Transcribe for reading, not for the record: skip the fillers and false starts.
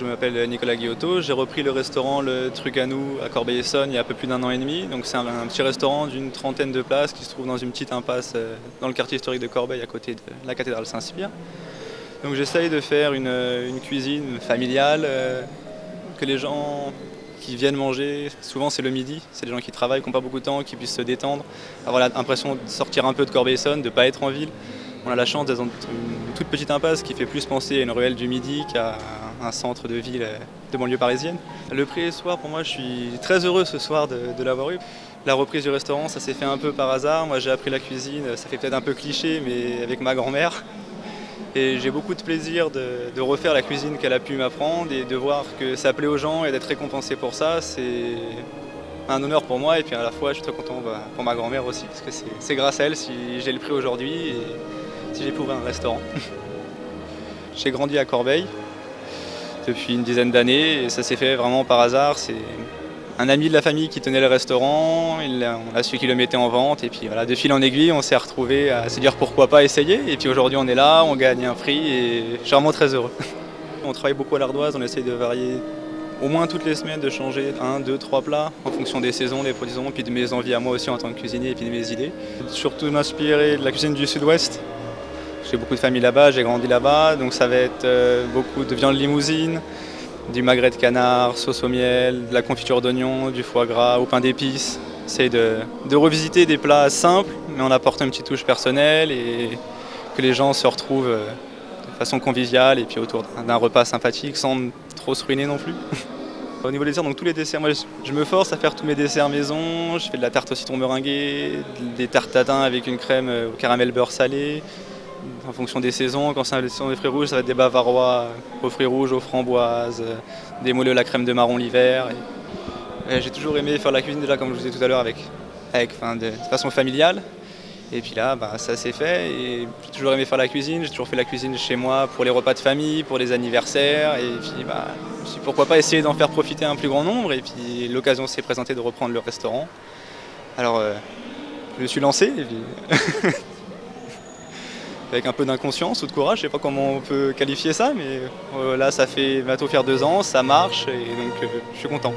je m'appelle Nicolas Guillotot, j'ai repris le restaurant Le Truc à nous à Corbeil-Essonnes il y a un peu plus d'un an et demi. Donc c'est un petit restaurant d'une trentaine de places qui se trouve dans une petite impasse dans le quartier historique de Corbeil à côté de la cathédrale Saint-Cyr. Donc j'essaye de faire une cuisine familiale que les gens qui viennent manger, souvent c'est le midi, c'est des gens qui travaillent, qui n'ont pas beaucoup de temps, qui puissent se détendre, avoir l'impression de sortir un peu de Corbeil-Essonnes, de ne pas être en ville. On a la chance d'être dans une toute petite impasse qui fait plus penser à une ruelle du Midi qu'à un centre de ville de banlieue parisienne. Le prix ce soir, pour moi, je suis très heureux ce soir de l'avoir eu. La reprise du restaurant, ça s'est fait un peu par hasard. Moi, j'ai appris la cuisine, ça fait peut-être un peu cliché, mais avec ma grand-mère. Et j'ai beaucoup de plaisir de refaire la cuisine qu'elle a pu m'apprendre et de voir que ça plaît aux gens et d'être récompensé pour ça. C'est un honneur pour moi et puis à la fois, je suis très content pour ma grand-mère aussi, parce que c'est grâce à elle si j'ai le prix aujourd'hui. Si j'ai pu ouvrir un restaurant. J'ai grandi à Corbeil depuis une dizaine d'années et ça s'est fait vraiment par hasard. C'est un ami de la famille qui tenait le restaurant, on a su qu'il le mettait en vente et puis voilà, de fil en aiguille on s'est retrouvés à se dire pourquoi pas essayer et puis aujourd'hui on est là, on gagne un prix et je suis vraiment très heureux. On travaille beaucoup à l'ardoise, on essaye de varier au moins toutes les semaines, de changer 1, 2, 3 plats en fonction des saisons, des produits, puis de mes envies à moi aussi en tant que cuisinier et puis de mes idées. Surtout m'inspirer de la cuisine du sud-ouest. J'ai beaucoup de famille là-bas, j'ai grandi là-bas, donc ça va être beaucoup de viande limousine, du magret de canard, sauce au miel, de la confiture d'oignon, du foie gras au pain d'épices. J'essaie de revisiter des plats simples, mais en apportant une petite touche personnelle et que les gens se retrouvent de façon conviviale et puis autour d'un repas sympathique sans trop se ruiner non plus. Au niveau des desserts, donc tous les desserts, moi je me force à faire tous mes desserts maison. Je fais de la tarte au citron meringuée, des tartes tatin avec une crème au caramel beurre salé. En fonction des saisons, quand c'est la saison des fruits rouges, ça va être des bavarois aux fruits rouges, aux framboises, des moelleux à la crème de marron l'hiver. J'ai toujours aimé faire la cuisine déjà, comme je vous disais tout à l'heure, de façon familiale. Et puis là, ça s'est fait. Et j'ai toujours aimé faire la cuisine. J'ai toujours fait la cuisine chez moi pour les repas de famille, pour les anniversaires. Et puis, je me suis dit, pourquoi pas essayer d'en faire profiter un plus grand nombre. Et puis l'occasion s'est présentée de reprendre le restaurant. Alors, je me suis lancé. Et puis avec un peu d'inconscience ou de courage, je ne sais pas comment on peut qualifier ça, mais là ça fait bientôt faire 2 ans, ça marche et donc je suis content.